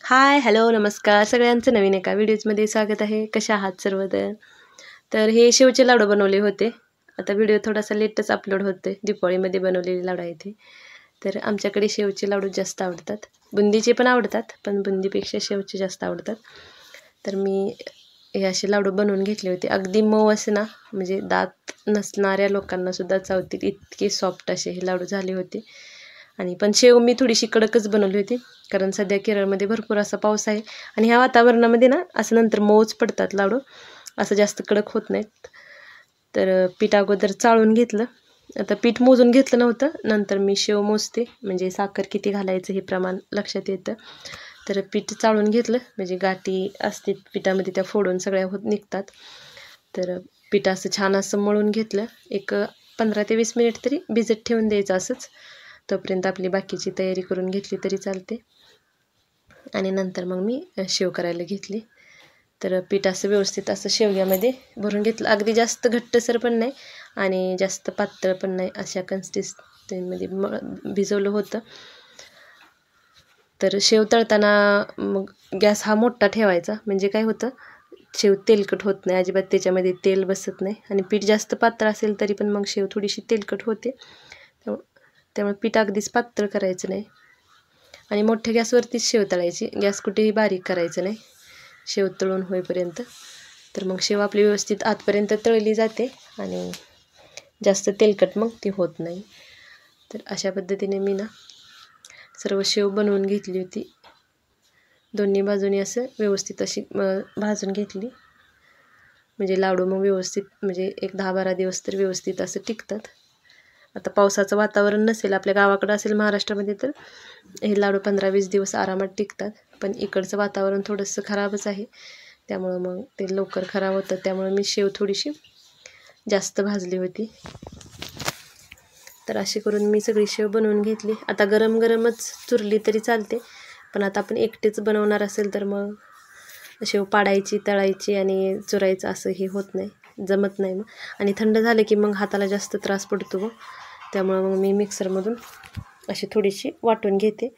हाय, hello, नमस्कार. सगळ्यांचं नवीन एका व्हिडिओजमध्ये स्वागत आहे. कशा आहात सर्वजण? तर हे शेवचे लाडू बनवले होते. आता व्हिडिओ थोडासा लेटच अपलोड होते. दिवाळीमध्ये बनवलेले लाडू आहेत हे. तर आमच्याकडे शेवचे लाडू जास्त आवडतात. बुंदीचे पण आवडतात, पण बुंदीपेक्षा शेवचे जास्त आवडतात. तर मी हे असे लाडू बनवून घेतले होते. अगदी मऊ असे ना, म्हणजे दात नसणाऱ्या लोकांना सुद्धा चावतील इतके सॉफ्ट असे हे लाडू झाले होते. आणि पण शेव मी थोडीशी कडकच बनवली होती, कारण सध्या केरळमध्ये भरपूर असा पाऊस आहे आणि ह्या वातावरणामध्ये ना असं नंतर मऊच पडतात लाडू, असं जास्त कडक होत नाहीत. तर पीठ अगोदर चाळून घेतलं. आता पीठ मोजून घेतलं नव्हतं, नंतर मी शेव मोजते, म्हणजे साखर किती घालायचं हे प्रमाण लक्षात येतं. तर पीठ चाळून घेतलं, म्हणजे गाठी असतील पिठामध्ये त्या फोडून सगळ्या निघतात. तर पीठ असं छान असं मळून घेतलं. एक 15 ते 20 मिनिट तरी भिजत ठेवून द्यायचं असंच. तोपर्यंत आपली बाकीची तयारी करून घेतली तरी चालते. आणि नंतर मग मी शेव करायला घेतली. तर पीठ असं व्यवस्थित असं शेवग्यामध्ये भरून घेतलं. अगदी जास्त घट्टसर पण नाही आणि जास्त पातळ पण नाही, अशा कन्सिस्टन्सीमध्ये भिजवलं होतं. तर शेव तळताना मग गॅस हा मोठा ठेवायचा, म्हणजे काय होतं, शेव तेलकट होत नाही अजिबात, त्याच्यामध्ये तेल बसत नाही. आणि पीठ जास्त पातळ असेल तरी पण मग शेव थोडीशी तेलकट होते. त्यामुळे पीठ अगदीच पातळ करायचं नाही आणि मोठ्या गॅसवरतीच शेव तळायची. गॅस कुठेही बारीक करायचं नाही शेव तळून होईपर्यंत. तर मग शेव आपली व्यवस्थित आतपर्यंत तळली जाते आणि जास्त तेलकट मग ती होत नाही. तर अशा पद्धतीने मी ना सर्व शेव बनवून घेतली होती. दोन्ही बाजूनी असं व्यवस्थित अशी भाजून घेतली, म्हणजे लाडू मग व्यवस्थित, म्हणजे एक 10-12 दिवस तर व्यवस्थित असं टिकतात. आता पावसाचं वातावरण नसेल, आपल्या गावाकडं असेल महाराष्ट्रामध्ये, तर हे लाडू 15-20 दिवस आरामात टिकतात. पण इकडचं वातावरण थोडंसं खराबच आहे, त्यामुळं मग ते लवकर खराब होतं. त्यामुळे मी शेव थोडीशी जास्त भाजली होती. तर अशी करून मी सगळी शेव बनवून घेतली. आता गरम गरमच चुरली तरी चालते, पण आता आपण एकटेच बनवणार असेल तर मग शेव पाडायची, तळायची आणि चुरायचं असं हे होत नाही, जमत नाही मग. आणि थंड झालं की मग हाताला जास्त त्रास पडतो मग. त्यामुळं मग मी मिक्सरमधून अशी थोडीशी वाटून घेते,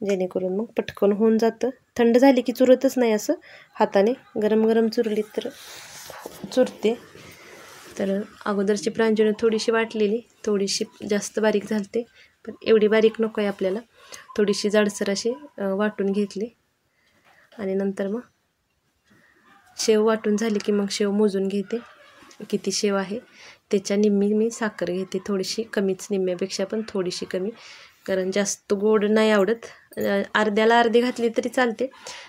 जेणेकरून मग पटकन होऊन जातं. थंड झाली की चुरतच नाही असं हाताने, गरम गरम चुरली तर चुरते. तर अगोदरची प्रांजूने थोडीशी वाटलेली, थोडीशी जास्त बारीक झालते, पण एवढी बारीक नको आहे आपल्याला, थोडीशी जाडसर अशी वाटून घेतली. आणि नंतर मग शेव वाटून झाली की मग शेव मोजून घेते, किती शेव आहे त्याच्या निम्मी मी साखर घेते, थोडीशी कमीच, निम्म्यापेक्षा पण थोडीशी कमी, कारण जास्त गोड नाही आवडत. अर्ध्याला अर्धी घातली तरी चालते,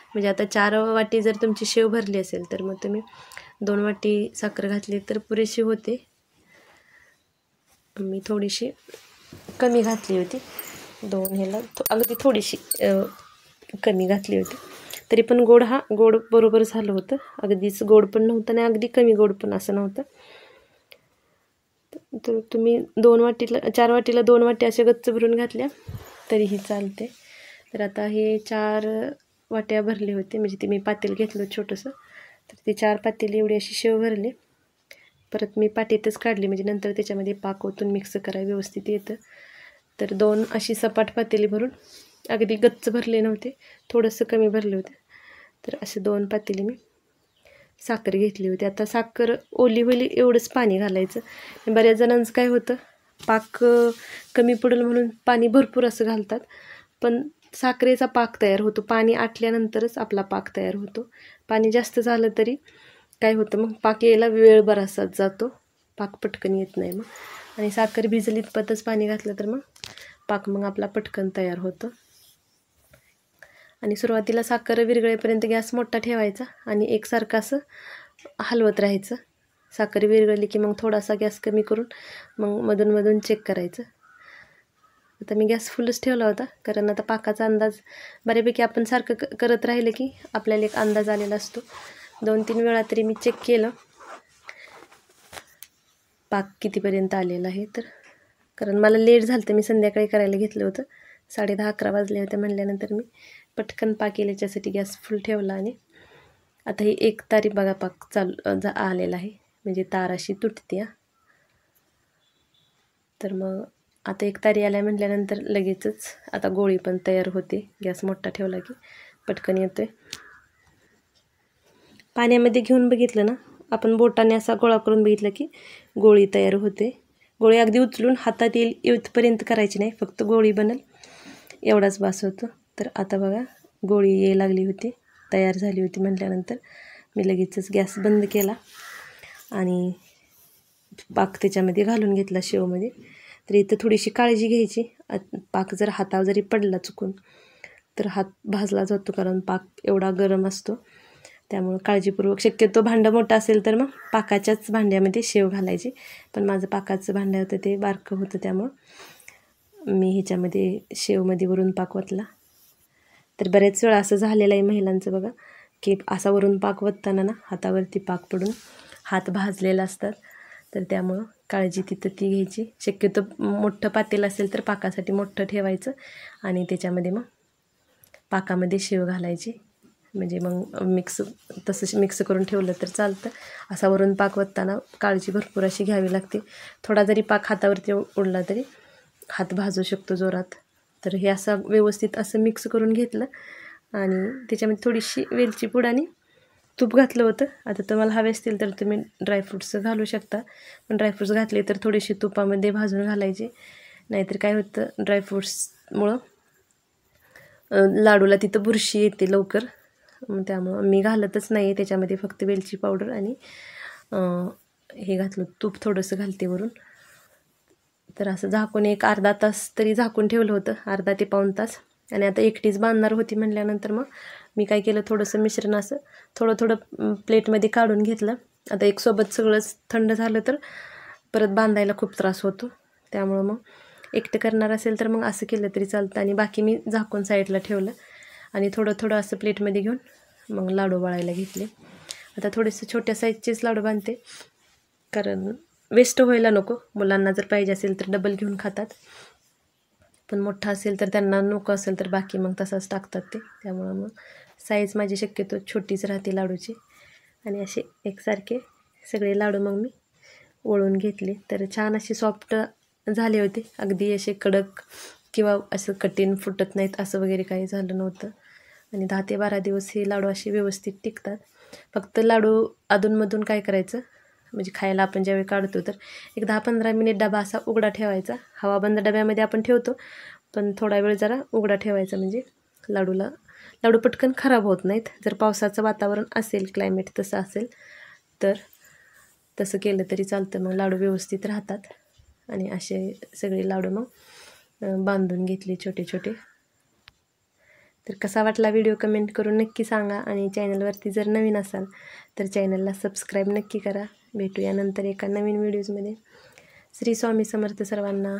म्हणजे आता 4 वाटी जर तुमची शेव भरली असेल तर मग तुम्ही 2 वाटी साखर घातली तर पुरेशी होते. मी थोडीशी कमी घातली होती, 2 ह्याला अगदी थोडीशी कमी घातली होती. तरी पण गोड बरोबर झालं होतं, अगदीच गोड पण नव्हतं आणि अगदी कमी गोड पण असं नव्हतं. तर तुम्ही 4 वाटीला 2 वाटी अशा गच्च भरून घातल्या तरीही चालते. तर आता हे 4 वाट्या भरले होते, म्हणजे ते मी पातेल घेतलं छोटंसं, तर ते 4 पातेल एवढी अशी शेव भरली. परत मी पातेतच काढली, म्हणजे नंतर त्याच्यामध्ये पाक ओतून मिक्स करायला व्यवस्थित येतं. तर 2 अशी सपाट पातेली भरून, अगदी गच्च भरले नव्हते, थोडंसं कमी भरले होते. तर असे 2 पातेली मी साखर घेतली होती. आता साखर ओली होईल एवढंच पाणी घालायचं. बऱ्याच जणांचं काय होतं, पाक कमी पडेल म्हणून पाणी भरपूर असं घालतात, पण साखरेचा पाक तयार होतो, पाणी आटल्यानंतरच आपला पाक तयार होतो. पाणी जास्त झालं तरी काय होतं, मग पाक यायला वेळ बराचसाच जातो, पाक पटकन येत नाही मग. आणि साखर भिजली इतपतच पाणी घातलं तर मग पाक मग आपला पटकन तयार होतं. आणि सुरुवातीला साखर विरघळेपर्यंत गॅस मोठा ठेवायचा आणि एकसारखं असं हलवत राहायचं. साखर विरघळली की मग थोडासा गॅस कमी करून मग मधून चेक करायचं. आता मी गॅस फुलच ठेवला होता, कारण आता पाकाचा अंदाज बऱ्यापैकी आपण सारखं करत राहिलं की आपल्याला एक अंदाज आलेला असतो. 2-3 वेळा तरी मी चेक केलं पाक कितीपर्यंत आलेला आहे. तर कारण मला लेट झालं तर मी संध्याकाळी करायला घेतलं होतं, 10:30-11 वाजले होते म्हणल्यानंतर मी पटकन पाक येईल याच्यासाठी गॅस फुल ठेवला. आणि आता ही 1 तारी बघा पाक आलेला आहे, म्हणजे तार अशी तुटते. तर मग आता 1 तारी आल्या म्हटल्यानंतर लगेचच आता गोळी पण तयार होते, गॅस मोठा ठेवला की. पटकन येतो आहे. पाण्यामध्ये घेऊन बघितलं ना, आपण बोटाने असा गोळा करून बघितलं की गोळी तयार होते. गोळी अगदी उचलून हातात येईल इथपर्यंत करायची नाही, फक्त गोळी बनेल एवढाच बास होतो. तर आता बघा गोळी यायला लागली होती, तयार झाली होती म्हटल्यानंतर मी लगेचच गॅस बंद केला आणि पाक त्याच्यामध्ये घालून घेतला शेवमध्ये. तर इथं थोडीशी काळजी घ्यायची, पाक जर हातावर जरी पडला चुकून तर हात भाजला जातो, कारण पाक एवढा गरम असतो. त्यामुळं काळजीपूर्वक, शक्यतो भांडं मोठं असेल तर मग पाकाच्याच भांड्यामध्ये शेव घालायची. पण माझं पाकाचं भांडं होतं ते बारकं होतं, त्यामुळं मी ह्याच्यामध्ये शेवमध्ये वरून पाक वतला. तर बऱ्याच वेळा असं झालेलं आहे महिलांचं बघा, की असा वरून पाक वतताना ना हातावरती पाक पडून हात भाजलेला असतात. तर त्यामुळं काळजी तिथं ती घ्यायची. शक्यतो मोठं पातेलं असेल तर पाकासाठी मोठं ठेवायचं आणि त्याच्यामध्ये मग पाकामध्ये शेव घालायची. म्हणजे मग तसं मिक्स करून ठेवलं तर चालतं. असा वरून पाक वतताना काळजी भरपूर अशी घ्यावी लागते. थोडा जरी पाक हातावरती उडला तरी हात भाजू शकतो जोरात. तर हे असं व्यवस्थित असं मिक्स करून घेतलं आणि त्याच्यामध्ये थोडीशी वेलची पूड आणि तूप घातलं होतं. आता तुम्हाला हवे असतील तर तुम्ही ड्रायफ्रूट्स घालू शकता, पण ड्रायफ्रूट्स घातले तर थोडेसे तुपामध्ये भाजून घालायचे. नाहीतर काय होतं, ड्रायफ्रूट्समुळं लाडूला तिथं बुरशी येते लवकर. त्यामुळं मी घालतच नाही त्याच्यामध्ये, फक्त वेलची पावडर आणि हे घातलं, तूप थोडंसं घालते वरून. तर असं झाकून एक अर्धा तास तरी झाकून ठेवलं होतं, अर्धा ते पाऊण तास. आणि आता एकटीच बांधणार होती म्हटल्यानंतर मग मी काय केलं, थोडंसं मिश्रण असं थोडं प्लेटमध्ये काढून घेतलं. आता एक सोबत सगळंच थंड झालं तर परत बांधायला खूप त्रास होतो. त्यामुळं मग एकटं करणार असेल तर मग असं केलं तरी चालतं. आणि बाकी मी झाकून साईडला ठेवलं आणि थोडं असं प्लेटमध्ये घेऊन मग लाडू वळायला घेतले. आता थोडेसे छोट्या साईजचेच लाडू बांधते, कारण वेस्ट व्हायला नको. मुलांना जर पाहिजे असेल तर डबल घेऊन खातात, पण मोठा असेल तर त्यांना नको असेल तर बाकी मग तसाच टाकतात ते. त्यामुळं मग साईज माझी शक्यतो छोटीच राहते लाडूची. आणि असे एकसारखे सगळे लाडू मग मी वळून घेतले. तर छान असे सॉफ्ट झाले होते, अगदी असे कडक किंवा असं कठीण फुटत नाहीत असं वगैरे काही झालं नव्हतं. आणि 10 ते 12 दिवस हे लाडू असे व्यवस्थित टिकतात. फक्त लाडू अधूनमधून काय करायचं, म्हणजे खायला आपण ज्यावेळी काढतो तर एक 10-15 मिनिट डबा असा उघडा ठेवायचा. हवाबंद डब्यामध्ये आपण ठेवतो, पण थोडा वेळ जरा उघडा ठेवायचा, म्हणजे लाडू पटकन खराब होत नाहीत. जर पावसाचं वातावरण असेल, क्लायमेट तसं असेल तर तसं केलं तरी चालतं, मग लाडू व्यवस्थित राहतात. आणि असे सगळे लाडू मग बांधून घेतले छोटे छोटे. तर कसा वाटला व्हिडिओ कमेंट करून नक्की सांगा. आणि चॅनलवरती जर नवीन असाल तर चॅनलला सबस्क्राईब नक्की करा. भेटूया नंतर एका नवीन व्हिडिओजमध्ये. श्री स्वामी समर्थ सर्वांना.